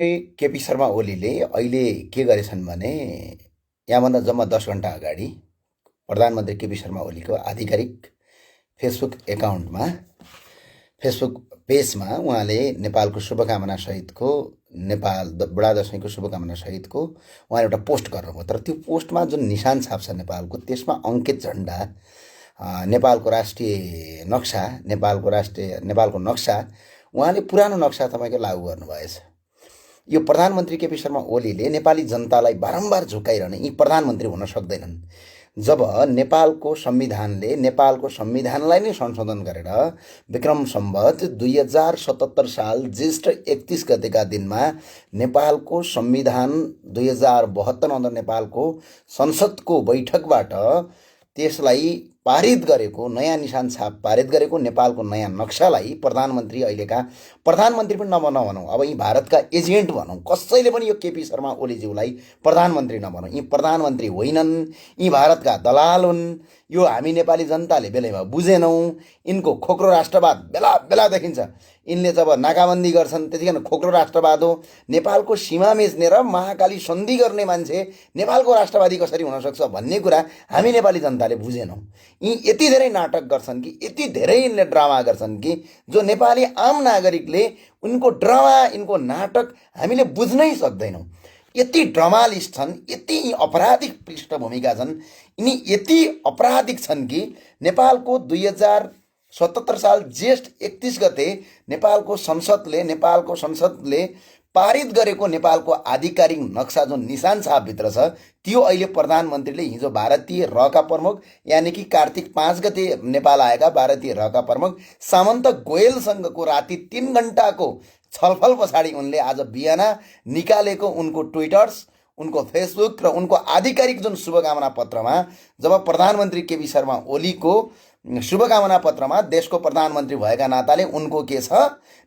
केपी शर्मा ओलीले अहिले के गरेछन् भने यहाँभन्दा जम्मा 10 घन्टा अगाडि प्रधानमन्त्री केपी शर्मा ओलीको आधिकारिक फेसबुक एकाउन्टमा फेसबुक पेजमा उहाँले नेपालको शुभकामना सहितको बडा दशैंको शुभकामना सहितको उहाँले एउटा पोस्ट गर्नुभयो। तर त्यो पोस्टमा जुन निशान छाप छ नेपालको, त्यसमा अङ्कित झन्डा, नेपालको राष्ट्रिय नक्सा, नेपालको नक्सा उहाँले पुरानो नक्सा तपाईँको लागू गर्नुभएछ। यो प्रधानमन्त्री केपी शर्मा ओलीले नेपाली जनतालाई बारम्बार झुकाइरहने यी प्रधानमन्त्री हुन सक्दैनन्। जब नेपालको संविधानलाई नै संशोधन गरेर विक्रम सम्वत 2077 साल ज्येष्ठ 31 गतेका दिनमा नेपालको संविधान 2072 अनुसार नेपालको संसदको बैठकबाट त्यसलाई पारित गरेको, नयाँ निशान छाप पारित गरेको नेपालको नयाँ नक्सालाई अहिलेका प्रधानमन्त्री पनि नभनौँ, अब यी भारतका एजेन्ट भनौँ। कसैले पनि यो केपी शर्मा ओलीज्यूलाई प्रधानमन्त्री नभनौँ। यी प्रधानमन्त्री होइनन्, यी भारतका दलाल हुन्। यो हामी नेपाली जनताले बेलैमा बुझेनौँ। यिनको खोक्रो राष्ट्रवाद बेला बेला देखिन्छ। यिनले जब नाकाबन्दी गर्छन् त्यतिखेर खोक्रो राष्ट्रवाद हो। नेपालको सीमा मेच्ने र महाकाली सन्धि गर्ने मान्छे नेपालको राष्ट्रवादी कसरी हुनसक्छ भन्ने कुरा हामी नेपाली जनताले बुझेनौँ। यी यति धेरै नाटक गर्छन् कि, यति धेरै यिनले ड्रामा गर्छन् कि जो नेपाली आम नागरिकले उनको ड्रामा, यिनको नाटक हामीले बुझ्नै सक्दैनौँ। यति ड्रामालिस्ट छन्, यति अपराधिक पृष्ठभूमिका छन्, यिनी यति अपराधिक छन् कि नेपालको 2077 साल ज्येष्ठ 31 गते नेपालको संसदले पारित गरेको नेपालको आधिकारिक नक्सा जो निशान छापभित्र छ, त्यो अहिले प्रधानमन्त्रीले हिजो भारतीय रका प्रमुख यानि कि कार्तिक 5 गते नेपाल आएका भारतीय रका प्रमुख सामन्त गोयलसँगको राति 3 घण्टाको छलफल पछाडि उनले आज बिहान निकालेको उनको ट्विटर्स, उनको फेसबुक र उनको आधिकारिक जुन शुभकामना पत्रमा, जब प्रधानमन्त्री केपी शर्मा ओलीको शुभकामना पत्रमा देशको प्रधानमन्त्री भएका नाताले उनको के छ,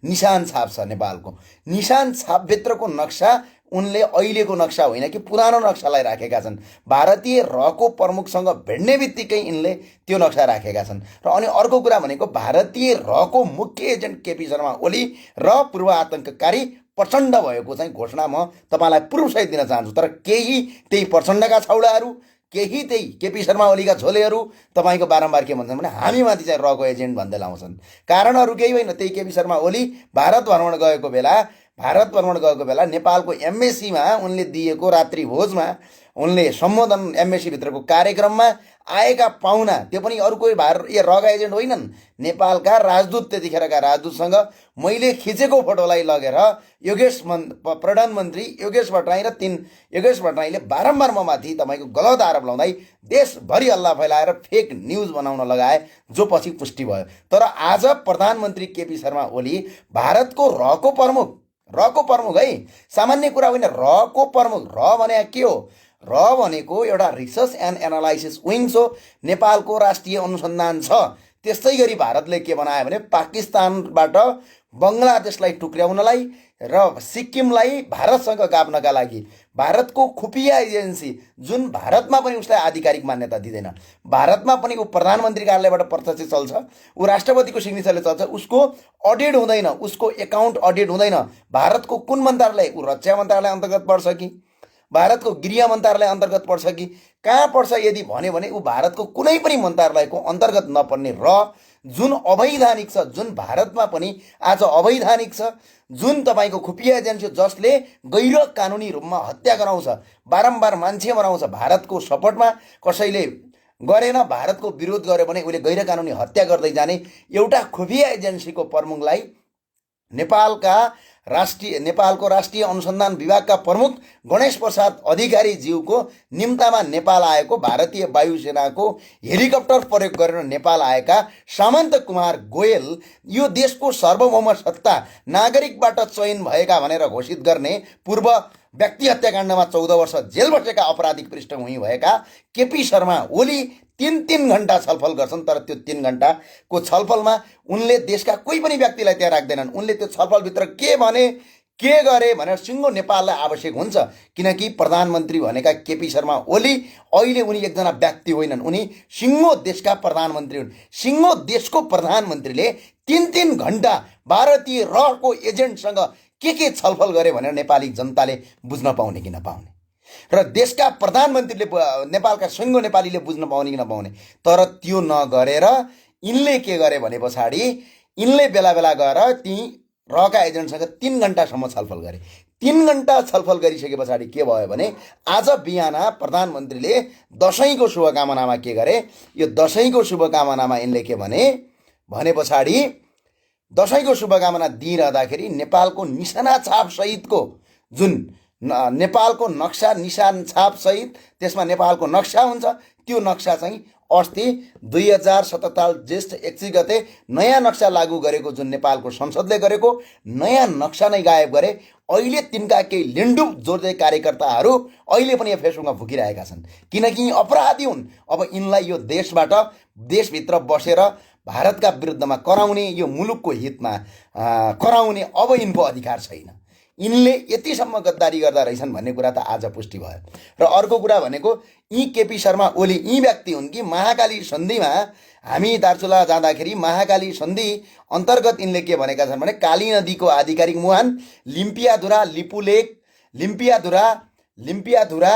निशान छाप छ। नेपालको निशान छापभित्रको नक्सा उनले अहिलेको नक्सा होइन कि पुरानो नक्सालाई राखेका छन्। भारतीय रको प्रमुखसँग भेट्ने बित्तिकै यिनले त्यो नक्सा राखेका छन्। र अनि अर्को कुरा भनेको भारतीय रको मुख्य एजेन्ट केपी शर्मा ओली र पूर्व आतङ्ककारी प्रचण्ड भएको चाहिँ घोषणा म तपाईँलाई पूर्वसहित दिन चाहन्छु। तर केही त्यही प्रचण्डका छौडाहरू, केही त्यही केपी शर्मा ओलीका झोलेहरू तपाईँको बारम्बार के भन्छन् भने हामीमाथि चाहिँ रको एजेन्ट भन्दै लाउँछन्। कारणहरू केही होइन, त्यही केपी शर्मा ओली भारत भ्रमण गएको बेला नेपालको एमबेसीमा उनले दिएको रात्रि भोजमा उनले सम्बोधन, एमबेसीभित्रको कार्यक्रममा आएका पाहुना, त्यो पनि अरू कोही रका एजेन्ट होइनन्, नेपालका राजदूत, त्यतिखेरका राजदूतसँग मैले खिचेको फोटोलाई लगेर प्रधानमन्त्री योगेश भट्टराईले बारम्बार ममाथि तपाईँको गलत आरोप लाउँदै देशभरि हल्ला फैलाएर फेक न्युज बनाउन लगाए, जो पछि पुष्टि भयो। तर आज प्रधानमन्त्री केपी शर्मा ओली भारतको रको प्रमुख है, सामान्य कुरा होइन, रको प्रमुख। र भने के हो? र भनेको एउटा रिसर्च एन्ड एनालाइसिस विङ्स हो, नेपालको राष्ट्रिय अनुसन्धान छ। त्यस्तै गरी भारतले के बनायो भने पाकिस्तानबाट बङ्गलादेशलाई टुक्र्याउनलाई र सिक्किमलाई भारतसँग गाप्नका लागि भारतको खुफिया एजेन्सी, जुन भारतमा पनि उसलाई आधिकारिक मान्यता दिँदैन, भारतमा पनि ऊ प्रधानमन्त्री कार्यालयबाट प्रत्यक्ष चल्छ, ऊ राष्ट्रपतिको सिग्नेचरले चल्छ, उसको अडिट हुँदैन, उसको एकाउन्ट अडिट हुँदैन। भारतको कुन मन्त्रालय? ऊ रक्षा मन्त्रालय अन्तर्गत पर्छ कि भारतको गृह मन्त्रालय अन्तर्गत पर्छ कि कहाँ पर्छ? यदि भन्यो भने ऊ भारतको कुनै पनि मन्त्रालयको अन्तर्गत नपर्ने र जुन अवैधानिक छ, जुन भारतमा पनि आज अवैधानिक छ, जुन तपाईँको खुफिया एजेन्सी जसले गैर कानुनी रूपमा हत्या गराउँछ, बारम्बार मान्छे मराउँछ, भारतको सपोर्टमा कसैले गरेन, भारतको विरोध गर्यो भने उसले गैर कानुनी हत्या गर्दै जाने एउटा खुफिया एजेन्सीको प्रमुखलाई नेपालको राष्ट्रिय अनुसन्धान विभागका प्रमुख गणेश प्रसाद अधिकारी ज्यूको निम्तामा नेपाल आएको, भारतीय वायुसेनाको हेलिकप्टर प्रयोग गरेर नेपाल आएका सामन्त कुमार गोयल यो देशको सार्वभौम सत्ता नागरिकबाट चयन भएका भनेर घोषित गर्ने, पूर्व व्यक्ति हत्याकाण्डमा 14 वर्ष जेल बसेका अपराधिक पृष्ठभूमि भएका केपी शर्मा ओली 3 घण्टा छलफल गर्छन्। तर त्यो 3 घण्टाको छलफलमा उनले देशका कोही पनि व्यक्तिलाई त्यहाँ राख्दैनन्। उनले त्यो छलफलभित्र के भने, के गरे भनेर सिङ्गो नेपाललाई आवश्यक हुन्छ। किनकि प्रधानमन्त्री भनेका केपी शर्मा ओली अहिले उनी एकजना व्यक्ति होइनन्, उनी सिङ्गो देशका प्रधानमन्त्री हुन्। सिङ्गो देशको प्रधानमन्त्रीले 3 घण्टा भारतीय रको एजेन्टसँग के छलफल गरे भनेर नेपाली जनताले बुझ्न पाउने कि नपाउने, र देशका प्रधानमन्त्रीले नेपालका सिङ्गो नेपालीले बुझ्न पाउने कि नपाउने। तर त्यो नगरेर यिनले के गरे भने पछाडि यिनले बेला बेला गएर ती रहका एजेन्टसँग 3 घन्टासम्म छलफल गरे। 3 घन्टा छलफल गरिसके पछाडि के भयो भने आज बिहान प्रधानमन्त्रीले दसैँको शुभकामनामा के गरे, यो दसैँको शुभकामनामा यिनले के भने पछाडि दसैँको शुभकामना दिइरहँदाखेरि नेपालको निशाना छाप सहितको जुन नेपालको नक्सा निशान छाप सहित त्यसमा नेपालको नक्सा हुन्छ, त्यो नक्सा चाहिँ अस्ति 2077 जेष्ठ 31 गते नयाँ नक्सा लागू गरेको जुन नेपालको संसदले गरेको नयाँ नक्सा नै गायब गरे। अहिले तिनका केही लिन्डुप जोड्दै कार्यकर्ताहरू अहिले पनि फेसबुकमा फुकिरहेका छन्, किनकि यी अपराधी हुन्। अब यिनलाई यो देशबाट देशभित्र बसेर भारतका विरुद्धमा कराउने, यो मुलुकको हितमा कराउने अब यिनको अधिकार छैन। यिनले यतिसम्म गद्दारी गर्दा रहेछन् भन्ने कुरा त आज पुष्टि भयो। र अर्को कुरा भनेको यी केपी शर्मा ओली यी व्यक्ति हुन् कि महाकाली सन्धिमा हामी दार्चुला जाँदाखेरि महाकाली सन्धि अन्तर्गत यिनले के भनेका छन् भने काली नदीको आधिकारिक मुहान लिम्पियाधुरा, लिपुलेक, लिम्पियाधुरा,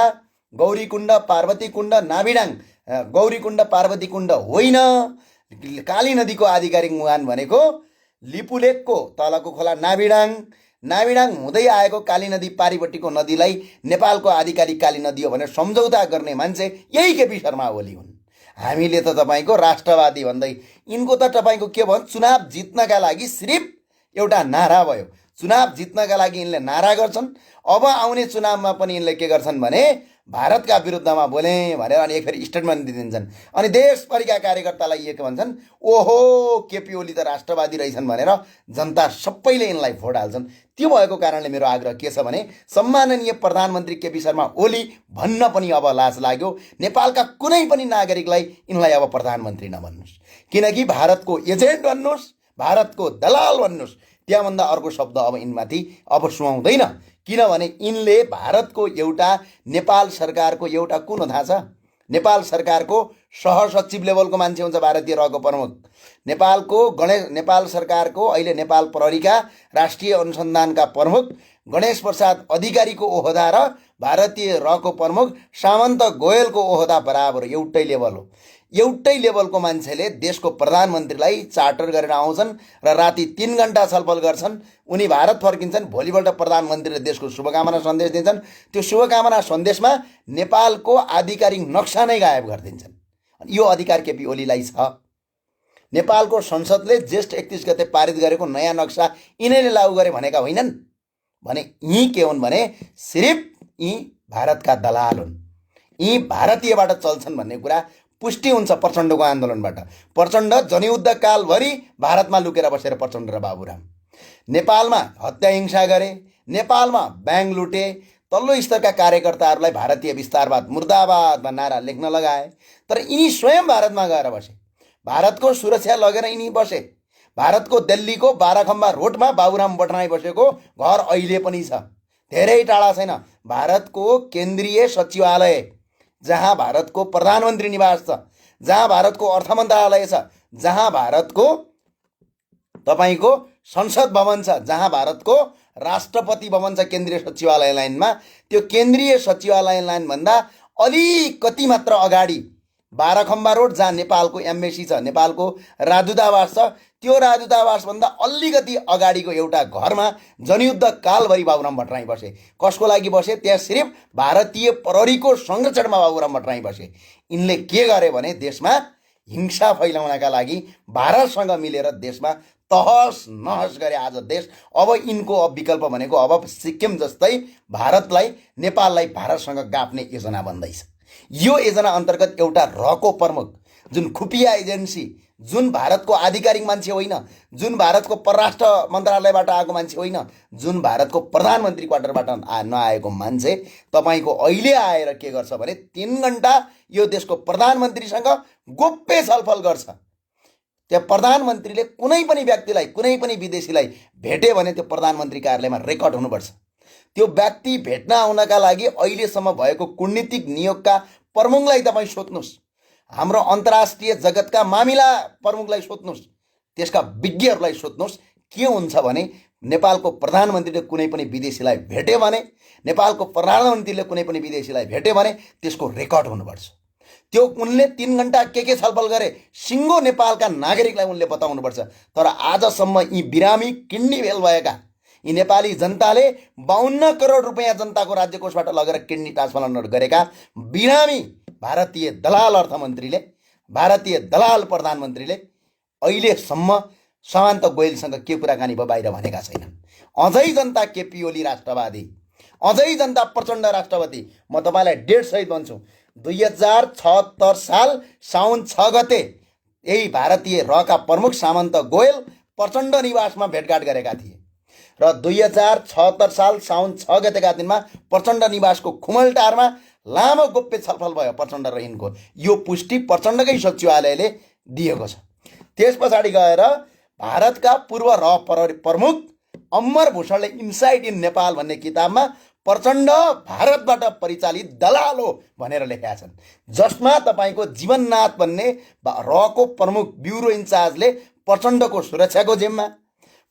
गौरीकुण्ड, पार्वतीकुण्ड, नाभिडाङ, गौरीकुण्ड, पार्वतीकुण्ड होइन, काली नदीको आधिकारिक मुहान भनेको लिपुलेकको तलको खोला नाभिडाङ हुँदै आएको काली नदी पारिपट्टिको नदीलाई नेपालको आधिकारिक काली नदी हो भनेर सम्झौता गर्ने मान्छे यही केपी शर्मा ओली हुन्। हामीले त तपाईँको राष्ट्रवादी भन्दै यिनको त तपाईँको के भन्छ, चुनाव जित्नका लागि सिर्फ एउटा नारा भयो। चुनाव जित्नका लागि यिनले नारा गर्छन्। अब आउने चुनावमा पनि यिनले के गर्छन् भने भारतका विरुद्धमा बोले भनेर अनि एकफेरि स्टेटमेन्ट दिइदिन्छन्। अनि देशभरिका कार्यकर्तालाई के भन्छन्, ओहो केपी ओली त राष्ट्रवादी रहेछन् भनेर जनता सबैले यिनलाई भोट हाल्छन्। त्यो भएको कारणले मेरो आग्रह के छ भने सम्माननीय प्रधानमन्त्री केपी शर्मा ओली भन्न पनि अब लाज लाग्यो। नेपालका कुनै पनि नागरिकलाई यिनलाई अब प्रधानमन्त्री नभन्नुहोस्, किनकि भारतको एजेन्ट भन्नुहोस्, भारतको दलाल भन्नुहोस्, त्यहाँभन्दा अर्को शब्द अब यिनमाथि अब सुहाउँदैन। किनभने यिनले भारतको एउटा नेपाल सरकारको एउटा कुन हो थाहा छ, नेपाल सरकारको सहसचिव लेभलको मान्छे हुन्छ भारतीय रहको प्रमुख, नेपाल सरकारको अहिले नेपाल प्रहरीका राष्ट्रिय अनुसन्धानका प्रमुख गणेश प्रसाद अधिकारीको ओहदा र भारतीय रहको प्रमुख सामन्त गोयलको ओहदा बराबर एउटै लेभल हो। एउटै लेभलको मान्छेले देशको प्रधानमन्त्रीलाई चार्टर गरेर आउँछन् र राति 3 घन्टा छलफल गर्छन्। उनी भारत फर्किन्छन्, भोलिपल्ट प्रधानमन्त्रीले देशको शुभकामना सन्देश दिन्छन्। त्यो शुभकामना सन्देशमा नेपालको आधिकारिक नक्सा नै गायब गरिदिन्छन्। यो अधिकार केपी ओलीलाई छ। नेपालको संसदले जेष्ठ 31 गते पारित गरेको नयाँ नक्सा यिनैले लागू गरे भनेका होइनन् भने यी के हुन् भने सिर्फ यी भारतका दलाल हुन्, यी भारतीयबाट चल्छन् भन्ने कुरा पुष्टि हुन्छ प्रचण्डको आन्दोलनबाट। प्रचण्ड जनयुद्ध कालभरि भारतमा लुकेर बसेर प्रचण्ड र बाबुराम नेपालमा हत्या हिंसा गरे, नेपालमा ब्याङ्क लुटे, तल्लो स्तरका कार्यकर्ताहरूलाई भारतीय विस्तारवाद मुर्दाबादमा नारा लेख्न लगाए। तर यिनी स्वयं भारतमा गएर बसे, भारतको सुरक्षा लगेर यिनी बसे। भारतको दिल्लीको बाराखम्बा रोडमा बाबुराम भट्टराई बसेको घर अहिले पनि छ, धेरै टाढा छैन। भारतको केन्द्रीय सचिवालय जहाँ भारतको प्रधानमन्त्री निवास छ, जहाँ भारतको अर्थ मन्त्रालय छ, जहाँ भारतको तपाईँको संसद भवन छ, जहाँ भारतको राष्ट्रपति भवन छ केन्द्रीय सचिवालय लाइनमा, त्यो केन्द्रीय सचिवालय लाइनभन्दा अलिकति मात्र अगाडि बाराखम्बा रोड जहाँ नेपालको एम्बेसी छ, नेपालको राजदूतावास छ, त्यो राजदूतावासभन्दा अलिकति अगाडिको एउटा घरमा जनयुद्ध कालभरि बाबुराम भट्टराई बसे। कसको लागि बसे? त्यहाँ सिर्फ भारतीय प्रहरीको संरक्षणमा बाबुराम भट्टराई बसे। यिनले के गरे भने देशमा हिंसा फैलाउनका लागि भारतसँग मिलेर देशमा तहस नहस गरे आज देश। अब यिनको विकल्प भनेको अब सिक्किम जस्तै भारतलाई नेपाललाई भारतसँग गाप्ने योजना बन्दैछ। यो योजना अन्तर्गत एउटा रहको प्रमुख जुन खुफिया एजेन्सी, जुन भारतको आधिकारिक मान्छे होइन, जुन भारतको परराष्ट्र मन्त्रालयबाट आएको मान्छे होइन, जुन भारतको प्रधानमन्त्री क्वार्टरबाट नआएको मान्छे तपाईँको अहिले आएर के गर्छ भने 3 घन्टा यो देशको प्रधानमन्त्रीसँग गोप्य छलफल गर्छ। त्यहाँ प्रधानमन्त्रीले कुनै पनि व्यक्तिलाई, कुनै पनि विदेशीलाई भेटे भने त्यो प्रधानमन्त्री कार्यालयमा रेकर्ड हुनुपर्छ। त्यो व्यक्ति भेट्न आउनका लागि अहिलेसम्म भएको कूटनीतिक नियोगका प्रमुखलाई तपाईँ सोध्नुहोस्, हाम्रो अन्तर्राष्ट्रिय जगतका मामिला प्रमुखलाई सोध्नुहोस्, त्यसका विज्ञहरूलाई सोध्नुहोस्। के हुन्छ भने नेपालको प्रधानमन्त्रीले कुनै पनि विदेशीलाई भेट्यो भने, नेपालको प्रधानमन्त्रीले कुनै पनि विदेशीलाई भेट्यो भने त्यसको रेकर्ड हुनुपर्छ। त्यो उनले 3 घण्टा के छलफल गरे सिङ्गो नेपालका नागरिकलाई उनले बताउनुपर्छ। तर आजसम्म यी बिरामी किडनी फेल भएका यी नेपाली जनताले 52 करोड रुपियाँ जनताको राज्य कोषबाट लगेर किडनी ट्रान्सप्लान्ट गरेका बिरामी भारतीय दलाल अर्थमन्त्रीले, भारतीय दलाल प्रधानमन्त्रीले अहिलेसम्म समान्त गोयलसँग के कुराकानी भयो बाहिर भनेका छैनन्। अझै जनता केपी ओली राष्ट्रवादी, अझै जनता प्रचण्ड राष्ट्रवादी। म तपाईँलाई डेट सहित भन्छु, 2076 साल साउन 6 गते यही भारतीय रका प्रमुख सामन्त गोयल प्रचण्ड निवासमा भेटघाट गरेका थिए र 2076 साल साउन 6 गतेका दिनमा प्रचण्ड निवासको खुमलटारमा लामो गोप्य छलफल भयो प्रचण्ड र यिनको। यो पुष्टि प्रचण्डकै सचिवालयले दिएको छ। त्यस पछाडि गएर भारतका पूर्व प्रमुख अमर भूषणले इनसाइड इन नेपाल भन्ने किताबमा प्रचण्ड भारतबाट परिचालित दलाल हो भनेर लेखेका छन्, जसमा तपाईँको जीवननाथ भन्ने रको प्रमुख ब्युरो इन्चार्जले प्रचण्डको सुरक्षाको जिम्मा,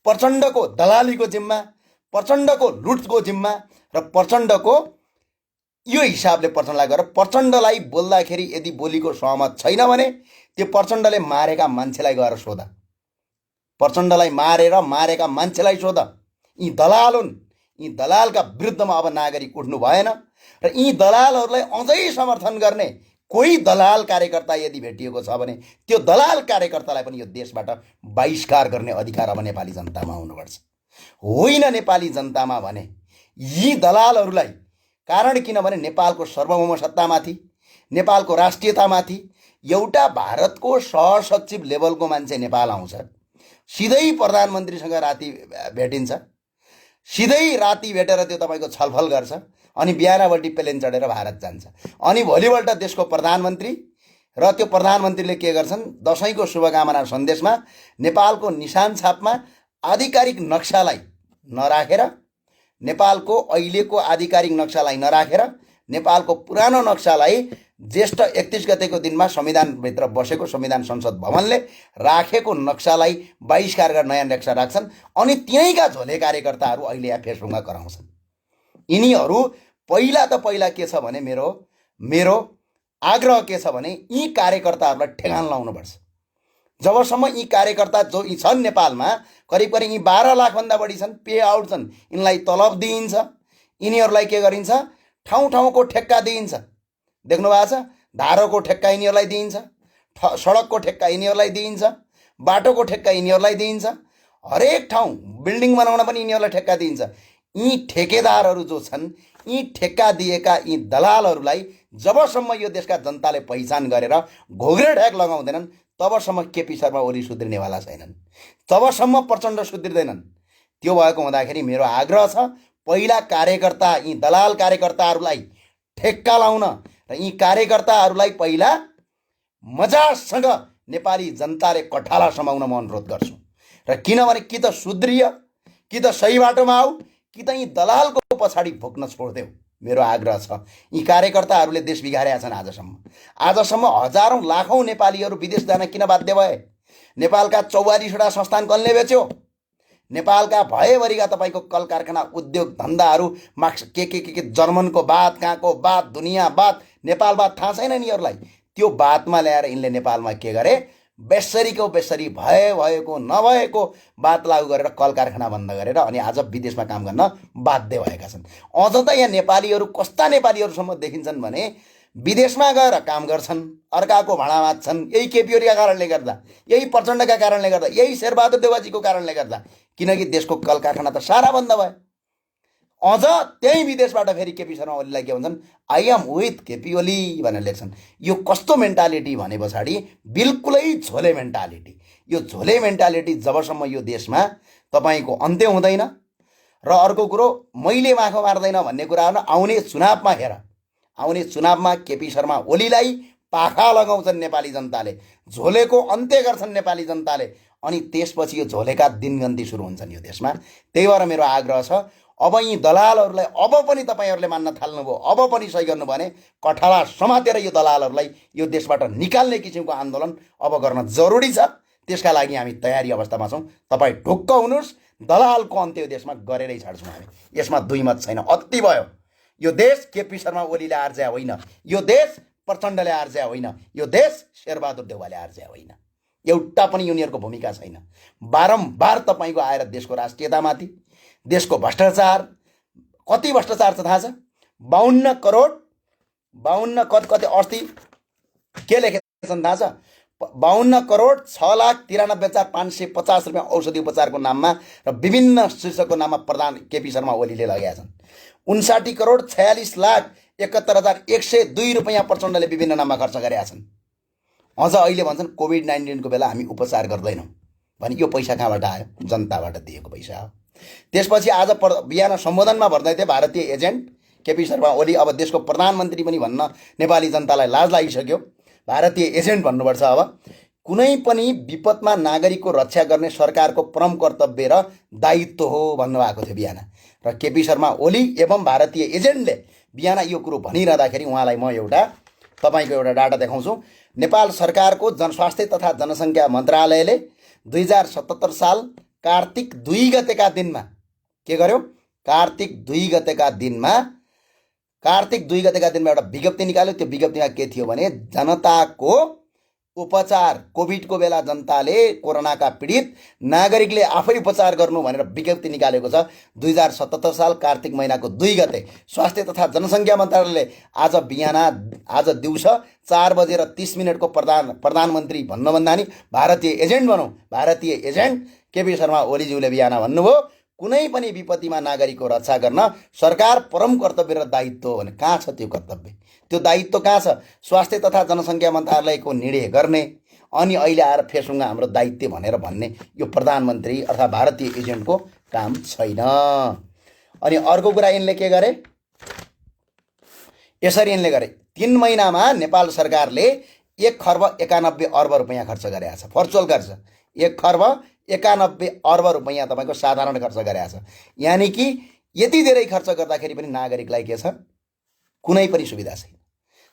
प्रचण्डको दलालीको जिम्मा, प्रचण्डको लुटको जिम्मा र प्रचण्डको यो हिसाबले प्रचण्डलाई गरेर प्रचण्डलाई बोल्दाखेरि यदि बोलीको सहमत छैन भने त्यो प्रचण्डले मारेका मान्छेलाई गएर सोध, प्रचण्डलाई मारेका मान्छेलाई सोध। यी दलाल हुन्। यी दलालका विरुद्धमा अब नागरिक उठ्नु भएन र यी दलालहरूलाई अझै समर्थन गर्ने कोही दलाल कार्यकर्ता यदि भेटिएको छ भने त्यो दलाल कार्यकर्तालाई पनि यो देशबाट बहिष्कार गर्ने अधिकार अब नेपाली जनतामा हुनुपर्छ, होइन नेपाली जनतामा भने यी दलालहरूलाई। कारण किनभने नेपालको सार्वभौम सत्तामाथि, नेपालको राष्ट्रियतामाथि एउटा भारतको सहसचिव लेभलको मान्छे नेपाल आउँछ, सिधै प्रधानमन्त्रीसँग राति भेटिन्छ, सिधै राति भेटेर त्यो तपाईँको छलफल गर्छ, अनि बिहानपल्टि प्लेन चढेर भारत जान्छ। अनि भोलिपल्ट देशको प्रधानमन्त्री र त्यो प्रधानमन्त्रीले के गर्छन्, दसैँको शुभकामना सन्देशमा नेपालको निशान छापमा आधिकारिक नक्सालाई नराखेर, नेपालको अहिलेको आधिकारिक नक्सालाई नराखेर नेपालको पुरानो नक्सालाई ज्येष्ठ 31 गतेको दिनमा संविधानभित्र बसेको संविधान संसद भवनले राखेको नक्सालाई बहिष्कार गरेर नयाँ नक्सा राख्छन्। अनि त्यहीँका झोले कार्यकर्ताहरू अहिले यहाँ फेसबुकमा कराउँछन्। यिनीहरू पहिला के छ भने मेरो आग्रह के छ भने यी कार्यकर्ताहरूलाई ठेगान लाउनुपर्छ। जबसम्म यी कार्यकर्ता जो यी छन् नेपालमा करिब यी 12 लाखभन्दा बढी छन्, पे आउट छन्, यिनलाई तलब दिइन्छ, यिनीहरूलाई के गरिन्छ, ठाउँ ठाउँको ठेक्का दिइन्छ। देख्नु भएको छ, धारोको ठेक्का यिनीहरूलाई दिइन्छ, सडकको ठेक्का यिनीहरूलाई दिइन्छ, बाटोको ठेक्का यिनीहरूलाई दिइन्छ, हरेक ठाउँ बिल्डिङ बनाउन पनि यिनीहरूलाई ठेक्का दिइन्छ। यी ठेकेदारहरू जो छन्, यी ठेक्का दिएका यी दलालहरूलाई जबसम्म यो देशका जनताले पहिचान गरेर घोघरे ढ्याक लगाउँदैनन् तबसम्म केपी शर्मा ओली सुध्रिनेवाला छैनन्, तबसम्म प्रचण्ड सुध्रिँदैनन्। त्यो भएको हुँदाखेरि मेरो आग्रह छ, पहिला कार्यकर्ता यी दलाल कार्यकर्ताहरूलाई ठेक्का लाउन र यी कार्यकर्ताहरूलाई पहिला मजासँग नेपाली जनताले कठाला समाउन म अनुरोध गर्छु। र किनभने कि त सुध्रिय, कि त सही बाटोमा आऊ, कि त यी दलालको पछाडि भुक्न छोडिदेऊ। मेरो आग्रह छ। यी कार्यकर्ताहरूले देश बिगारेका छन्। आजसम्म हजारौँ लाखौँ नेपालीहरू विदेश जान किन बाध्य भए? नेपालका 44वटा संस्थान कसले बेच्यो? नेपालका भएभरिका तपाईँको कल कारखाना उद्योग धन्दाहरू के जर्मनको बात, कहाँको बात, दुनियाँ बात, नेपाल बात थाहा छैन यिनीहरूलाई। त्यो बातमा ल्याएर यिनले नेपालमा के गरे, बेसरीको बेसरी भएको नभएको बात लागू गरेर कल कारखाना बन्द गरेर अनि आज विदेशमा काम गर्न बाध्य भएका छन्। अझ त यहाँ नेपालीहरू कस्ता नेपालीहरूसम्म देखिन्छन् भने विदेशमा गएर काम गर्छन्, अर्काको भाँडा माझ्छन्। यही केपी ओलीका कारणले गर्दा, यही प्रचण्डका कारणले गर्दा, यही शेरबहादुर देउवाजीको कारणले गर्दा, किनकि देशको कल कारखाना त सारा बन्द भयो। अझ त्यही विदेशबाट फेरि केपी शर्मा ओलीलाई के भन्छन्, I am with KP Oli भनेर लेख्छन्। यो कस्तो मेन्टालिटी भने पछाडि बिल्कुलै झोले मेन्टालिटी। यो झोले मेन्टालिटी जबसम्म यो देशमा तपाईँको अन्त्य हुँदैन र अर्को कुरो मैले माखो मार्दैन भन्ने कुराहरू आउने चुनावमा हेर, आउने चुनावमा केपी शर्मा ओलीलाई पाखा लगाउँछन् नेपाली जनताले, झोलेको अन्त्य गर्छन् नेपाली जनताले, अनि त्यसपछि यो झोलेका दिनगन्ती सुरु हुन्छन् यो देशमा। त्यही भएर मेरो आग्रह छ, अब यी दलालहरूलाई अब पनि तपाईँहरूले मान्न थाल्नुभयो, अब पनि सही गर्नु भने कठाला समातेर यो दलालहरूलाई यो देशबाट निकाल्ने किसिमको आन्दोलन अब गर्न जरुरी छ। त्यसका लागि हामी तयारी अवस्थामा छौँ। तपाईँ ढुक्क हुनुहोस्, दलालको अन्त्य यो देशमा गरेरै छाड्छौँ हामी। यसमा दुई मत छैन। अति भयो। यो देश केपी शर्मा ओलीले आर्ज्या होइन, यो देश प्रचण्डले आर्ज्या होइन, यो देश शेरबहादुर देउवाले आर्ज्या होइन। एउटा पनि युनियनको भूमिका छैन। बारम्बार तपाईँको आएर देशको राष्ट्रियतामाथि, देशको भ्रष्टाचार, कति भ्रष्टाचार छ थाहा छ? 52 करोड 52 कति अस्ति के लेखेछन् थाहा छ? 52 करोड 6,93,550 रुपियाँ औषधि उपचारको नाममा र विभिन्न शीर्षकको नाममा प्रधान केपी शर्मा ओलीले लगाएका छन्। 59 करोड 46,71,102 रुपियाँ प्रचण्डले विभिन्न नाममा खर्च गरेका छन्। अझ अहिले भन्छन् कोभिड-19 बेला हामी उपचार गर्दैनौँ भने यो पैसा कहाँबाट आयो? जनताबाट दिएको पैसा हो। त्यसपछि आज बिहान सम्बोधनमा भन्दै थिए भारतीय एजेन्ट केपी शर्मा ओली। अब देशको प्रधानमन्त्री पनि भन्न नेपाली जनतालाई लाज लागिसक्यो। भारतीय एजेन्ट भन्नुपर्छ। अब कुनै पनि विपदमा नागरिकको रक्षा गर्ने सरकारको परम कर्तव्य र दायित्व हो भन्नुभएको थियो बिहान। र केपी शर्मा ओली एवं भारतीय एजेन्टले बिहान यो कुरो भनिरहँदाखेरि उहाँलाई म तपाईँको एउटा डाटा देखाउँछु। नेपाल सरकारको जनस्वास्थ्य तथा जनसङ्ख्या मन्त्रालयले 2077 साल कार्तिक 2 गतेका दिनमा के गर्यो? कार्तिक 2 गतेका दिनमा एउटा विज्ञप्ति निकाल्यो। त्यो विज्ञप्तिमा के थियो भने जनताको उपचार, कोभिडको बेला जनताले, कोरोनाका पीडित नागरिकले आफै उपचार गर्नु भनेर विज्ञप्ति निकालेको छ। 2077 साल कार्तिक महिनाको 2 गते स्वास्थ्य तथा जनसङ्ख्या मन्त्रालयले आज दिउँसो 4:30 को प्रधानमन्त्री भन्नुभन्दा नि भारतीय एजेन्ट भनौँ, भारतीय एजेन्ट केपी शर्मा ओलीज्यूले बिहान भन्नुभयो कुनै पनि विपत्तिमा नागरिकको रक्षा गर्न सरकार परम कर्तव्य र दायित्व हो भने कहाँ छ त्यो कर्तव्य? त्यो दायित्व कहाँ छ? स्वास्थ्य तथा जनसङ्ख्या मन्त्रालयको निर्णय गर्ने अनि अहिले आएर फेसबुकमा हाम्रो दायित्व भनेर भन्ने यो प्रधानमन्त्री अथवा भारतीय एजेन्टको काम छैन। अनि अर्को कुरा यिनले के गरे? यसरी यिनले गरे 3 महिनामा नेपाल सरकारले 1 खर्ब 91 अर्ब रुपैयाँ खर्च गरेको छ। भर्चुअल खर्च 1 खर्ब 91 अर्ब रुपैयाँ तपाईँको साधारण खर्च गरेको छ। यानि कि यति धेरै खर्च गर्दाखेरि पनि नागरिकलाई के छ? कुनै पनि सुविधा छैन।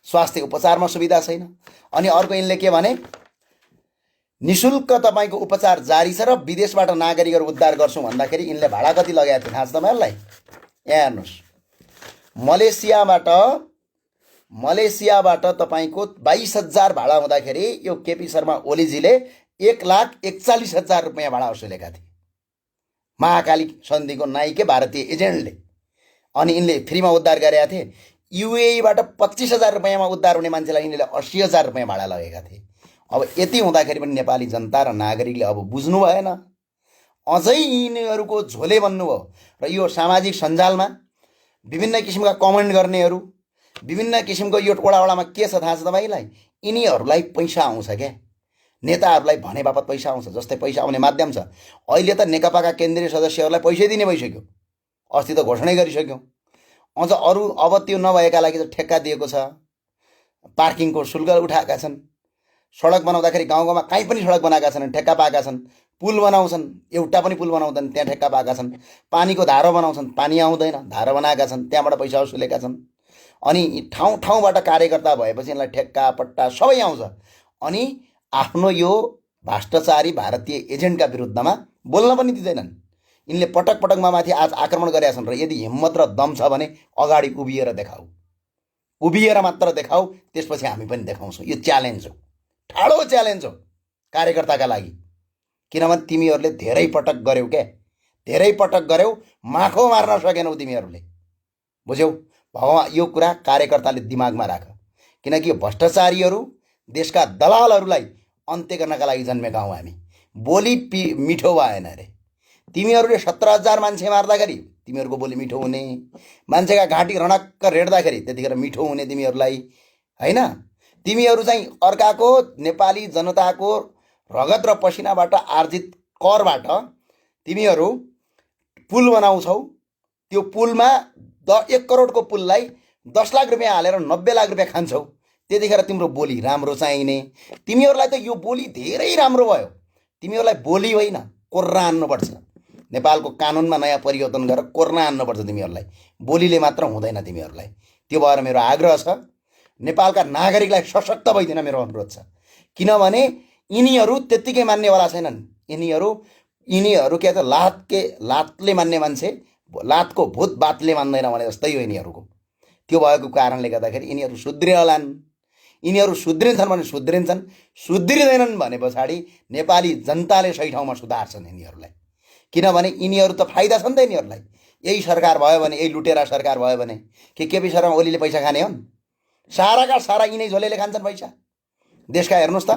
स्वास्थ्य उपचारमा सुविधा छैन। अनि अर्को यिनले के भने? निशुल्क तपाईँको उपचार जारी छ र विदेशबाट नागरिकहरू उद्धार गर्छौँ भन्दाखेरि यिनले भाडा कति लगाएको थियो थाहा छ तपाईँहरूलाई? यहाँ हेर्नुहोस्, मलेसियाबाट तपाईँको 22,000 भाडा हुँदाखेरि यो केपी शर्मा ओलीजीले 1,41,000 रुपियाँ भाडा वसुलेका थिए महाकाली सन्धिको नाइके भारतीय एजेन्टले। अनि यिनले फ्रीमा उद्धार गरेका थिए। युएईबाट 25,000 रुपियाँमा उद्धार हुने मान्छेलाई यिनले 80,000 रुपियाँ भाडा लगेका थिए। अब यति हुँदाखेरि पनि नेपाली जनता र नागरिकले अब बुझ्नु भएन, अझै यिनीहरूको झोले बन्नुभयो। र यो सामाजिक सञ्जालमा विभिन्न किसिमका कमेन्ट गर्नेहरू, विभिन्न किसिमको यो वडामा के छ थाहा छ तपाईँलाई? यिनीहरूलाई पैसा आउँछ क्या, नेताहरूलाई भने बापत पैसा आउँछ। जस्तै पैसा आउने माध्यम छ। अहिले त नेकपाका केन्द्रीय सदस्यहरूलाई पैसै दिने भइसक्यो, अस्ति त घोषणै गरिसक्यौँ। अझ अरू अब त्यो नभएका लागि त ठेक्का दिएको छ, पार्किङको शुल्क उठाएका छन्, सडक बनाउँदाखेरि गाउँमा कहीँ पनि सडक बनाएका छन् ठेक्का पाएका छन्, पुल बनाउँछन् एउटा पनि पुल बनाउँदैन त्यहाँ ठेक्का पाएका छन्, पानीको धारो बनाउँछन् पानी आउँदैन धारो बनाएका छन् त्यहाँबाट पैसा वसुलेका छन्। अनि ठाउँ ठाउँबाट कार्यकर्ता भएपछि यिनलाई ठेक्का पट्टा सबै आउँछ। अनि आफ्नो यो भ्रष्टाचारी भारतीय एजेन्टका विरुद्धमा बोल्न पनि दिँदैनन्। यिनले पटक पटकमा माथि आज आक्रमण गरेका छन्। र यदि हिम्मत र दम छ भने अगाडि उभिएर देखाऊ, उभिएर मात्र देखाऊ, त्यसपछि हामी पनि देखाउँछौँ। यो च्यालेन्ज हो, ठाडो च्यालेन्ज हो कार्यकर्ताका लागि। किनभने तिमीहरूले धेरै पटक गर्यौ क्या, धेरै पटक गर्यौ, माखो मार्न सकेनौ तिमीहरूले, बुझ्यौ? यो कुरा कार्यकर्ताले दिमागमा राख। किनकि यो भ्रष्टाचारीहरू देशका दलालहरूलाई अन्त्य गर्नका लागि जन्मेका हौँ हामी। बोली मिठो भएन अरे। तिमीहरूले 17,000 मान्छे मार्दाखेरि तिमीहरूको बोली मिठो हुने, मान्छेका घाँटी रडक्क रेड्दाखेरि त्यतिखेर मिठो हुने तिमीहरूलाई, होइन? तिमीहरू चाहिँ अर्काको नेपाली जनताको रगत र पसिनाबाट आर्जित करबाट तिमीहरू पुल बनाउँछौ। त्यो पुलमा 1 करोडको पुललाई 10 लाख रुपियाँ हालेर 90 लाख रुपियाँ खान्छौ। त्यतिखेर तिम्रो बोली राम्रो चाहिने। तिमीहरूलाई त यो बोली धेरै राम्रो भयो। तिमीहरूलाई बोली होइन कोर्रा हान्नुपर्छ। नेपालको कानुनमा नयाँ परिवर्तन गरेर कोर्रा हान्नुपर्छ तिमीहरूलाई। बोलीले मात्र हुँदैन तिमीहरूलाई। त्यो भएर मेरो आग्रह छ, नेपालका नागरिकलाई सशक्त भइदिन मेरो अनुरोध छ। किनभने यिनीहरू त्यत्तिकै मान्नेवाला छैनन्। यिनीहरू यिनीहरू के त लातले मान्ने मान्छे, लातको भूत बातले मान्दैन भने जस्तै हो यिनीहरूको। त्यो भएको कारणले गर्दाखेरि यिनीहरू सुध्रिरहलान्। यिनीहरू सुध्रिन्छन् भने सुध्रिन्छन्, सुध्रिँदैनन् भने पछाडि नेपाली जनताले सही ठाउँमा सुधार्छन् यिनीहरूलाई। किनभने यिनीहरू त फाइदा छ नि त यिनीहरूलाई। यही सरकार भयो भने, यही लुटेरा सरकार भयो भने के केपी शर्मा ओलीले पैसा खाने हुन्? साराका सारा यिनै झोलेले खान्छन् पैसा। देशका हेर्नुहोस् त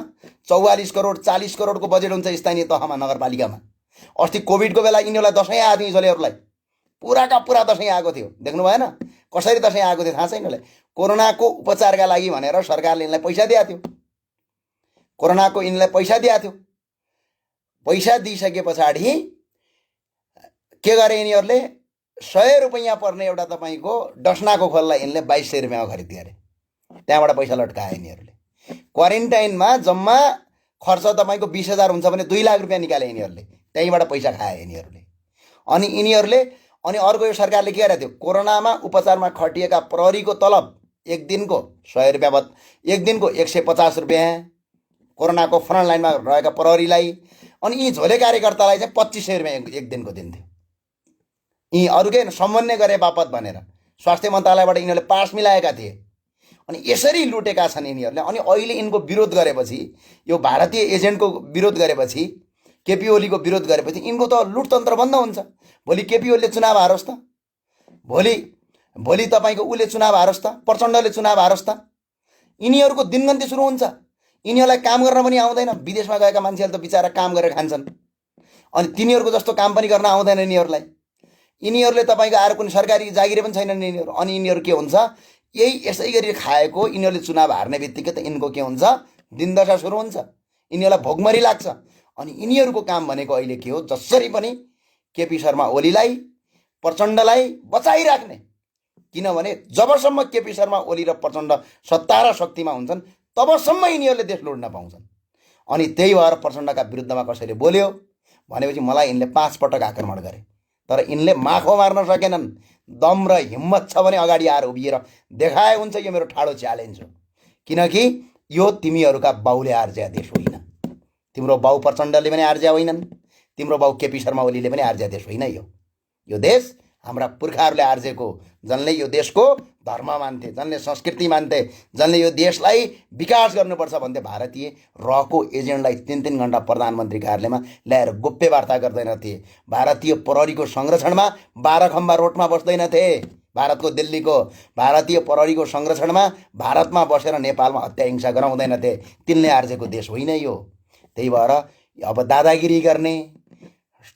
44 करोड 40 करोडको बजेट हुन्छ स्थानीय तहमा, नगरपालिकामा। अस्ति कोभिडको बेला यिनीहरूलाई दसैँ आएको थियो, झोलेहरूलाई पुराका पुरा दसैँ आएको थियो। देख्नु भएन कसरी दसैँ आएको थियो? थाहा छ यिनीहरूलाई? कोरोनाको उपचारका लागि भनेर सरकारले यिनलाई पैसा दिएको थियो। कोरोनाको यिनलाई पैसा दिएको थियो। पैसा दिइसके पछाडि के गरे यिनीहरूले? 100 रुपैयाँ पर्ने एउटा तपाईँको डस्नाको खोललाई यिनले 2200 रुपियाँमा खरिद गरे। त्यहाँबाट पैसा लट्काए यिनीहरूले। क्वारेन्टाइनमा जम्मा खर्च तपाईँको 20,000 हुन्छ भने 2 लाख रुपियाँ निकाले यिनीहरूले, त्यहीँबाट पैसा खाए यिनीहरूले। अनि अर्को यो सरकारले के गरेको थियो? कोरोनामा उपचारमा खटिएका प्रहरीको तलब एक दिनको 100 रुपियाँ, एक दिनको 150 रुपियाँ कोरोनाको फ्रन्ट लाइनमा रहेका प्रहरीलाई, अनि यी झोले कार्यकर्तालाई चाहिँ 2500 रुपियाँ एक दिनको दिन्थ्यो। यी अरूकै समन्वय गरे बापत भनेर स्वास्थ्य मन्त्रालयबाट यिनीहरूले पास मिलाएका थिए। अनि यसरी लुटेका छन् यिनीहरूले। अनि अहिले यिनको विरोध गरेपछि, यो भारतीय एजेन्टको विरोध गरेपछि, केपी ओलीको विरोध गरेपछि यिनको त लुटतन्त्र बन्द हुन्छ। भोलि केपी ओलीले चुनाव हारोस् त, भोलि तपाईँको उसले चुनाव हारोस् त, प्रचण्डले चुनाव हारोस् त, यिनीहरूको दिनगन्ती सुरु हुन्छ। यिनीहरूलाई काम गर्न पनि आउँदैन। विदेशमा गएका मान्छेहरूले त बिचारा काम गरेर खान्छन्, अनि तिनीहरूको जस्तो काम पनि गर्न आउँदैन यिनीहरूलाई। यिनीहरूले तपाईँको आएर कुनै सरकारी जागिरे पनि छैनन् यिनीहरू। अनि यिनीहरू के हुन्छ? यसै गरी खाएको यिनीहरूले चुनाव हार्ने बित्तिकै त यिनको के हुन्छ? दिनदशा सुरु हुन्छ, यिनीहरूलाई भोकमरी लाग्छ। अनि यिनीहरूको काम भनेको अहिले के हो? जसरी पनि केपी शर्मा ओलीलाई, प्रचण्डलाई बचाइराख्ने। किनभने जबसम्म केपी शर्मा ओली र प्रचण्ड सत्ता र शक्तिमा हुन्छन् तबसम्म यिनीहरूले देश लुट्न पाउँछन्। अनि त्यही भएर प्रचण्डका विरुद्धमा कसैले बोल्यो भनेपछि मलाई यिनले 5 पटक आक्रमण गरे, तर यिनले माखो मार्न सकेनन्। दम र हिम्मत छ भने अगाडि आएर उभिएर देखाए हुन्छ। यो मेरो ठाडो च्यालेन्ज हो। किनकि यो तिमीहरूका बाउले आर्ज्या देश होइन। तिम्रो बाउ प्रचण्डले पनि आर्ज्या होइनन्, तिम्रो बाउ केपी शर्मा ओलीले पनि आर्ज्या देश होइन। यो देश हाम्रा पुर्खाहरूले आर्जेको, जसले यो देशको धर्म मान्थे, जसले संस्कृति मान्थे, जसले यो देशलाई विकास गर्नुपर्छ भन्थे, भारतीय रहको एजेन्टलाई 3-3 घण्टा प्रधानमन्त्री कार्यालयमा ल्याएर गोप्य वार्ता गर्दैनथे। भारतीय प्रहरीको संरक्षणमा 12 खम्बा रोडमा बस्दैनथे। भारतको दिल्लीको भारतीय प्रहरीको संरक्षणमा भारतमा बसेर नेपालमा हत्या हिंसा गराउँदैनथे। तिनले आर्जेको देश होइन यो। त्यही भएर अब दादागिरी गर्ने,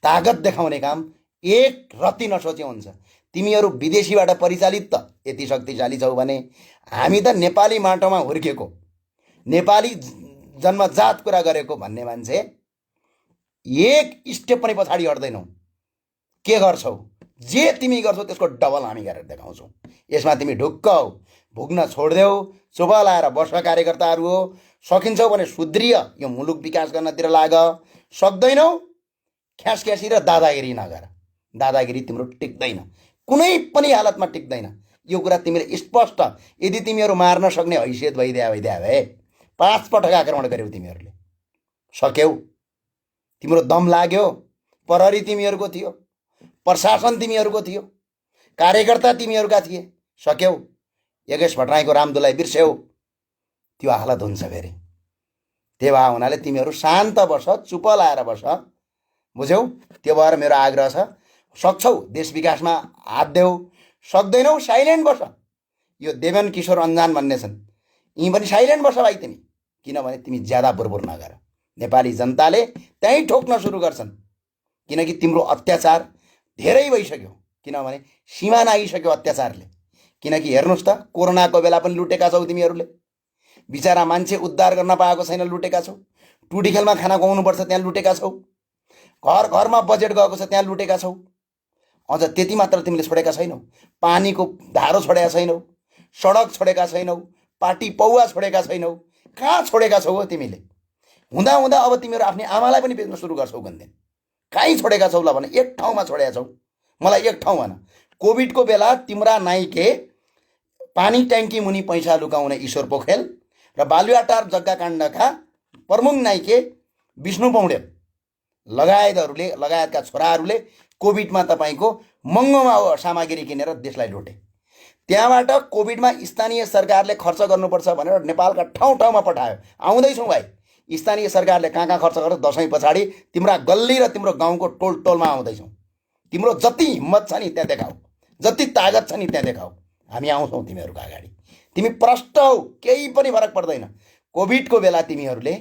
तागत देखाउने काम एक रत्ती नसोचे हुन्छ। तिमीहरू विदेशीबाट परिचालित त यति शक्तिशाली छौ भने, हामी त नेपाली माटोमा हुर्केको, नेपाली जन्मजात कुरा गरेको भन्ने मान्छे एक स्टेप पनि पछाडि हट्दैनौ। के गर्छौ? जे तिमी गर्छौ त्यसको डबल हामी गरेर देखाउँछौ। यसमा तिमी ढुक्क हौ, भुग्न छोड्देऊ, चुप लाएर बस। कार्यकर्ताहरू हो, सकिन्छौ भने सुध्रिय यो मुलुक विकास गर्नतिर लाग। सक्दैनौ ख्यासख्यासी र दादागिरी नगर। दादागिरी तिम्रो टिक्दैन, कुनै पनि हालतमा टिक्दैन। यो कुरा तिमीले स्पष्ट, यदि तिमीहरू मार्न सक्ने हैसियत भइदिया भए 5 पटक आक्रमण गर्यौ तिमीहरूले, सक्यौ, तिम्रो दम लाग्यो। प्रहरी तिमीहरूको थियो, प्रशासन तिमीहरूको थियो, कार्यकर्ता तिमीहरूका थिए, सक्यौ। योगेश भट्टराईको रामदुलाई बिर्स्यौ, त्यो हालत हुन्छ फेरि। त्यही भए हुनाले तिमीहरू शान्त बस, चुप लाएर बस, बुझ्यौ? त्यो भएर मेरो आग्रह छ, सक्छौ देश विकासमा हात देऊ, सक्दैनौ साइलेन्ट बस। यो देवेन किशोर अन्जान भन्ने छन्, यी पनि साइलेन्ट बस भाइ तिमी। किनभने तिमी ज्यादा बुरबुर नगर, नेपाली जनताले त्यहीँ ठोक्न सुरु गर्छन्। किनकि तिम्रो अत्याचार धेरै भइसक्यो, किनभने सीमा नागिसक्यो अत्याचारले। किनकि हेर्नुहोस् त, कोरोनाको बेला पनि लुटेका छौ तिमीहरूले। बिचारा मान्छे उद्धार गर्न पाएको छैन, लुटेका छौ। टुडी खेलमा खाना खुवाउनुपर्छ, त्यहाँ लुटेका छौ। घर घरमा बजेट गएको छ, त्यहाँ लुटेका छौ। अझ त्यति मात्र तिमीले छोडेका छैनौ, पानीको धारो छोडेका छैनौ, सडक छोडेका छैनौ, पार्टी पौवा छोडेका छैनौ। कहाँ छोडेका छौ हो तिमीले? हुँदा हुँदा अब तिमीहरू आफ्नै आमालाई पनि बेच्न सुरु गर्छौ गन्देन। कहीँ छोडेका छौ ल भने? एक ठाउँमा छोडेका छौ। मलाई एक ठाउँ भन। कोभिडको बेला तिम्रा नाइके पानी ट्याङ्की मुनि पैसा लुकाउने ईश्वर पोखेल र बालुवाटार जग्गाकाण्डका प्रमुख नाइके विष्णु पौडेल लगायतका छोराहरूले कोभिडमा तपाईँको महँगोमा सामग्री किनेर देशलाई लुटे। त्यहाँबाट कोभिडमा स्थानीय सरकारले खर्च गर्नुपर्छ भनेर नेपालका ठाउँ ठाउँमा पठायो। आउँदैछौँ भाइ, स्थानीय सरकारले कहाँ कहाँ खर्च गर्यो दसैँ पछाडि तिम्रा गल्ली र तिम्रो गाउँको टोल टोलमा आउँदैछौँ। तिम्रो जति हिम्मत छ नि त्यहाँ देखाऊ, जति तागत छ नि त्यहाँ देखाऊ, हामी आउँछौँ तिमीहरूको अगाडि। तिमी प्रष्ट हौ, केही पनि फरक पर्दैन। कोभिडको बेला तिमीहरूले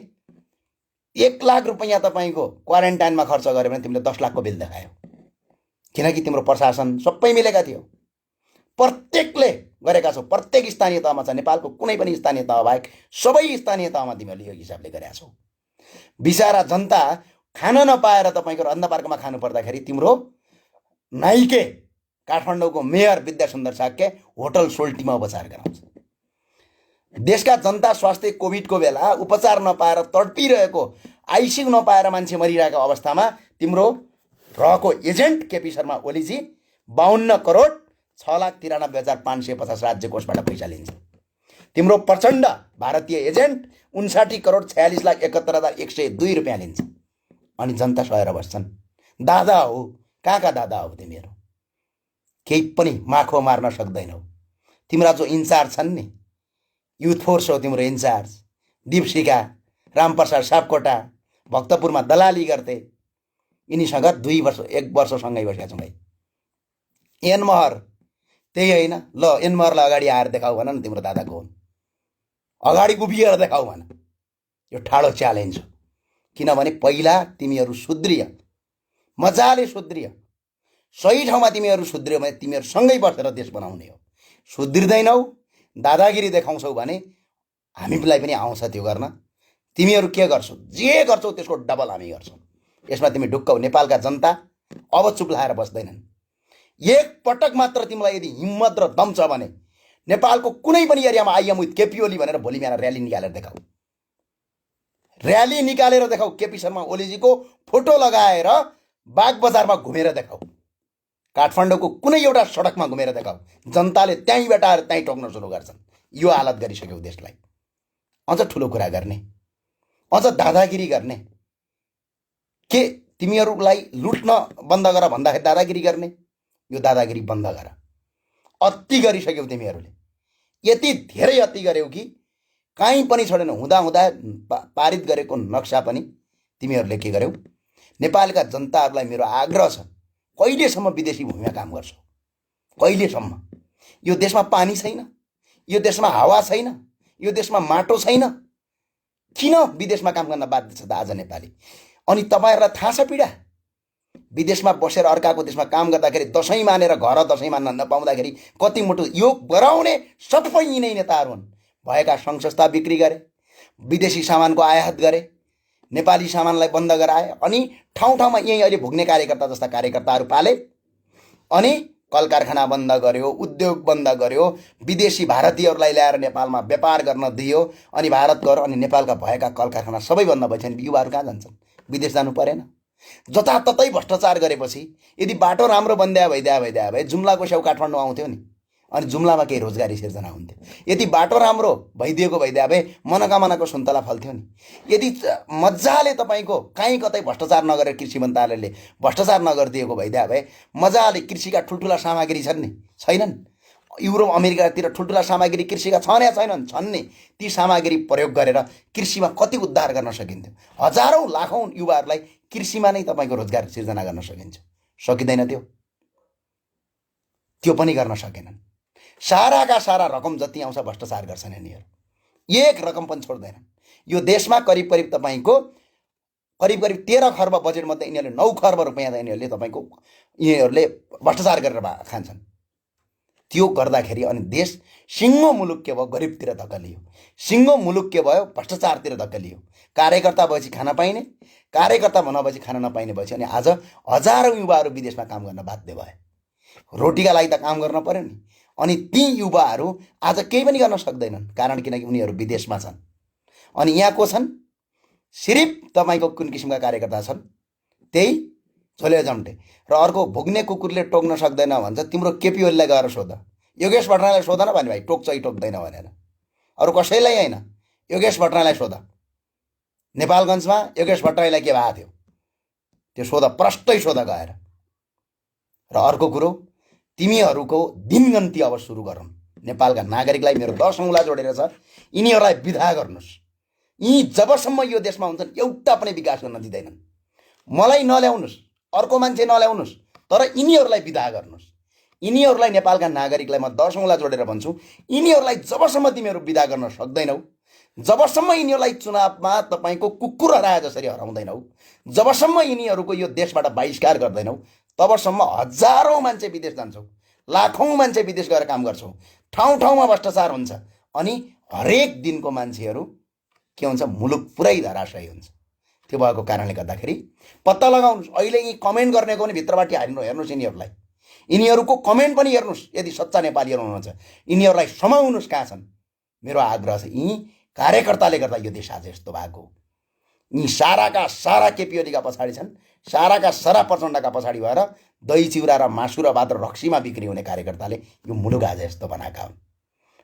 1 लाख रुपैयाँ तपाईँको क्वारेन्टाइनमा खर्च गर्यो भने तिमीले 10 लाखको बिल देखायौ, किनकि तिम्रो प्रशासन सबै मिलेका थियो। प्रत्येकले गरेका छौ, प्रत्येक स्थानीय तहमा छ। नेपालको कुनै पनि स्थानीय तह बाहेक सबै स्थानीय तहमा तिमीहरूले यो हिसाबले गरेका छौ। बिचारा जनता खान नपाएर तपाईँको अन्धपार्कमा खानु पर्दाखेरि तिम्रो नाइके काठमाडौँको मेयर विद्यासुन्दर साक्य होटल सोल्टीमा उपचार गराउँछ। देशका जनता स्वास्थ्य कोभिडको बेला उपचार नपाएर तडपिरहेको, आइसियु नपाएर मान्छे मरिरहेको अवस्थामा तिम्रो रहेको एजेन्ट केपी शर्मा ओलीजी 52 करोड 6,93,550 राज्य कोषबाट पैसा लिन्छ। तिम्रो प्रचण्ड भारतीय एजेन्ट 59 करोड 46,71,102 रुपियाँ लिन्छ। अनि जनता सहेर बस्छन्। दादा हो, कहाँका दादा हो तिमीहरू? केही पनि माखो मार्न सक्दैनौ। तिम्रा जो इन्चार्ज छन् नि, युथ फोर्स हो तिम्रो इन्चार्ज, दीपशिखा, रामप्रसाद सापकोटा भक्तपुरमा दलाली गर्थे। यिनीसँग 2 वर्ष 1 वर्षसँगै बसेका छौँ भाइ। एनमहर त्यही होइन, ल एनमहरलाई अगाडि आएर देखाऊ भन न तिम्रो दादाको हुन्, अगाडि उभिएर देखाऊ भन। यो ठाडो च्यालेन्ज हो। किनभने पहिला तिमीहरू सुध्रिय, मजाले सुध्रिय, सही ठाउँमा तिमीहरू सुध्रियो भने तिमीहरूसँगै बसेर देश बनाउने हो। सुध्रिँदैनौ, दादागिरी देखाउँछौ भने हामीलाई पनि आउँछ त्यो गर्न। तिमीहरू के गर्छौ, जे गर्छौ त्यसको डबल हामी गर्छौँ। यसमा तिमी ढुक्क हो। नेपालका जनता अब चुप लाएर बस्दैनन्। एक पटक मात्र तिमीलाई यदि हिम्मत र दम छ भने नेपालको कुनै पनि एरियामा आइएम विथ केपी ओली भनेर भोलि बिहान र्याली निकालेर देखाऊ। र्याली निकालेर देखाऊ, केपी शर्मा ओलीजीको फोटो लगाएर बाग बजारमा घुमेर देखाऊ, काठमाडौँको कुनै एउटा सडकमा घुमेर देखाऊ। जनताले त्यहीँबाट आएर त्यहीँ टोक्न सुरु गर्छन्। यो हालत गरिसक्यौ देशलाई। अझ ठुलो कुरा गर्ने, अझ दादागिरी गर्ने। के तिमीहरूलाई लुट्न बन्द गर भन्दाखेरि दादागिरी गर्ने? यो दादागिरी बन्द गर। अति गरिसक्यौ तिमीहरूले। यति धेरै अति गर्यौ कि कहीँ पनि छोडेन। हुँदा हुँदा पारित गरेको नक्सा पनि तिमीहरूले के गर्यौ? नेपालका जनताहरूलाई मेरो आग्रह छ, कहिलेसम्म विदेशी भूमिमा काम गर्छौ? कहिलेसम्म? यो देशमा पानी छैन, यो देशमा हावा छैन, यो देशमा माटो छैन, किन विदेशमा काम गर्न बाध्य छ त आज नेपाली? अनि तपाईँहरूलाई थाहा छ पीडा? विदेशमा बसेर अर्काको देशमा काम गर्दाखेरि दसैँ मानेर घर दसैँ मान्न नपाउँदाखेरि कति मोटो योग गराउने सबै यिनै नेताहरू हुन्। भएका सङ्घ संस्था बिक्री गरे, विदेशी सामानको आयात गरे, नेपाली सामानलाई बन्द गराए, अनि ठाउँ ठाउँमा यहीँ अहिले भुग्ने कार्यकर्ता जस्ता कार्यकर्ताहरू पाले, अनि कल कारखाना बन्द गर्यो, उद्योग बन्द गर्यो, विदेशी भारतीयहरूलाई ल्याएर नेपालमा व्यापार गर्न दियो, अनि भारत गएर अनि नेपालका भएका कल कारखाना सबै बन्द भएछन्। युवाहरू कहाँ जान्छन्? विदेश जानु परेन? जताततै भ्रष्टाचार गरेपछि यदि बाटो राम्रो बन्दिया भइदिया भए जुम्लाको छेउ काठमाडौँ आउँथ्यो नि, अनि जुम्लामा केही रोजगारी सिर्जना हुन्थ्यो। यदि बाटो राम्रो भइदिएको भइदिया भए मनोकामनाको सुन्तला फल्थ्यो नि। यदि मजाले तपाईँको कहीँ कतै भ्रष्टाचार नगरेर कृषि मन्त्रालयले भ्रष्टाचार नगरिदिएको भइदिया भए मजाले कृषिका ठुल्ठुला सामग्री छन् नि, छैनन्? युरोप अमेरिकातिर ठुल्ठुला सामग्री कृषिका छन् या छैनन्? छन् नि। ती सामग्री प्रयोग गरेर कृषिमा कति उद्धार गर्न सकिन्थ्यो? हजारौँ लाखौँ युवाहरूलाई कृषिमा नै तपाईँको रोजगार सिर्जना गर्न सकिन्छ। सकिँदैन त्यो? त्यो पनि गर्न सकेनन्। साराका सारा रकम जति आउँछ भ्रष्टाचार गर्छन् यिनीहरू, एक रकम पनि छोड्दैनन्। यो देशमा करिब करिब तपाईँको करिब 13 खर्ब बजेटमध्ये यिनीहरूले 9 खर्ब रुपियाँ यिनीहरूले तपाईँको यिनीहरूले भ्रष्टाचार गरेर खान्छन्। त्यो गर्दाखेरि अनि देश सिङ्गो मुलुक के भयो? गरिबतिर धकेलियो। सिङ्गो मुलुक के भयो? भ्रष्टाचारतिर धकेलियो। कार्यकर्ता भएपछि खान पाइने, कार्यकर्ता नभएपछि खान नपाइने भएपछि अनि आज हजारौँ युवाहरू विदेशमा काम गर्न बाध्य भए। रोटीका लागि त काम गर्न पर्यो नि। अनि ती युवाहरू आज केही पनि गर्न सक्दैनन्, कारण किनकि उनीहरू विदेशमा छन्। अनि यहाँ को छन्? सिर्फ तपाईँको कुन किसिमका कार्यकर्ता छन्? त्यही झोले जम्टे। र अर्को भुग्ने कुकुरले टोक्न सक्दैन भन्छ, तिम्रो केपी ओलीलाई गएर सोध, योगेश भट्टराईलाई सोध न भने भाइ टोक्छ कि टोक्दैन भनेर। अरू कसैलाई होइन, योगेश भट्टराईलाई सोध। नेपालगञ्जमा योगेश भट्टराईलाई के भएको थियो? त्यो सोध, प्रष्टै सोध गएर। र अर्को कुरो, तिमीहरूको दिनगन्ती अब सुरु गरौँ। नेपालका नागरिकलाई मेरो 10 औँला जोडेर छ, यिनीहरूलाई विदा गर्नुहोस्। यी जबसम्म यो देशमा हुन्छन् एउटा पनि विकास गर्न दिँदैनन्। मलाई नल्याउनुहोस्, अर्को मान्छे नल्याउनुहोस्, तर यिनीहरूलाई विदा गर्नुहोस्। यिनीहरूलाई, नेपालका नागरिकलाई म 10 औँला जोडेर भन्छु, यिनीहरूलाई जबसम्म तिमीहरू विदा गर्न सक्दैनौ, जबसम्म यिनीहरूलाई चुनावमा तपाईँको कुकुर हराए जसरी हराउँदैनौ, जबसम्म यिनीहरूको यो देशबाट बहिष्कार गर्दैनौ, तबसम्म हजारौँ मान्छे विदेश जान्छौ, लाखौँ मान्छे विदेश गएर काम गर्छौ, ठाउँ ठाउँमा भ्रष्टाचार हुन्छ, अनि हरेक दिनको मान्छेहरू के हुन्छ, मुलुक पुरै धराशयी हुन्छ। त्यो भएको कारणले गर्दाखेरि पत्ता लगाउनुहोस्। अहिले यी कमेन्ट गर्नेको पनि भित्रबाट हेर्नुहोस्, यिनीहरूलाई, यिनीहरूको कमेन्ट पनि हेर्नुहोस्। यदि सच्चा नेपालीहरू हुनुहुन्छ यिनीहरूलाई समाउनुहोस् कहाँ छन्। मेरो आग्रह छ, यी कार्यकर्ताले गर्दा यो देश आज यस्तो भएको। यी साराका सारा केपी ओलीका पछाडि छन्, साराका सारा प्रचण्डका पछाडि भएर दही चिउरा र मासु र भात र रक्सीमा बिक्री हुने कार्यकर्ताले यो मुलुक आज यस्तो बनाएका हुन्।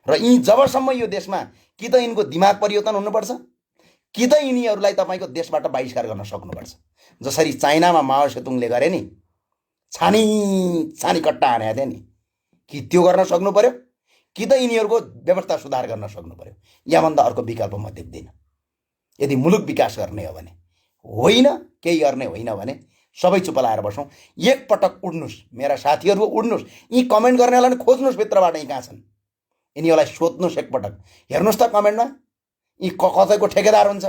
र यी जबसम्म यो देशमा कि त यिनको दिमाग परिवर्तन हुनुपर्छ, कि त यिनीहरूलाई तपाईँको देशबाट बहिष्कार गर्न सक्नुपर्छ। जसरी चाइनामा माओ सेतुङले गरे नि, छानी छानी कट्टा हानेको थियो नि, कि त्यो गर्न सक्नु पर्यो, कि त यिनीहरूको व्यवस्था सुधार गर्न सक्नु पर्यो। यहाँभन्दा अर्को विकल्प म देख्दिनँ। यदि मुलुक विकास गर्ने हो भने, होइन केही गर्ने होइन भने सबै चुप लाएर बसौँ। एकपटक उड्नुहोस्, मेरा साथीहरू उड्नुहोस्, यी कमेन्ट गर्नेलाई नि खोज्नुहोस् भित्रबाट, यी कहाँ छन् यिनीहरूलाई सोध्नुहोस् एकपटक। हेर्नुहोस् त कमेन्टमा, यी कसैको ठेकेदार हुन्छ,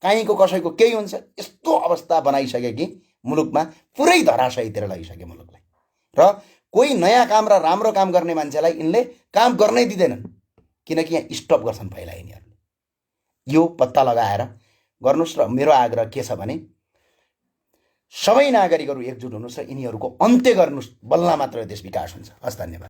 काहीँको कसैको केही हुन्छ। यस्तो अवस्था बनाइसके कि मुलुकमा पुरै धराशयीतिर लगिसके मुलुकलाई। र कोही नयाँ काम र राम्रो काम गर्ने मान्छेलाई यिनले काम गर्नै दिँदैनन्, किनकि यहाँ स्टप गर्छन् पहिला यिनीहरूले। यो पत्ता लगाएर गर्नुहोस्। र मेरो आग्रह के छ भने, सबै नागरिकहरू एकजुट हुनुहोस् र यिनीहरूको अन्त्य गर्नुहोस्, बल्ल मात्र देश विकास हुन्छ। हस्, धन्यवाद।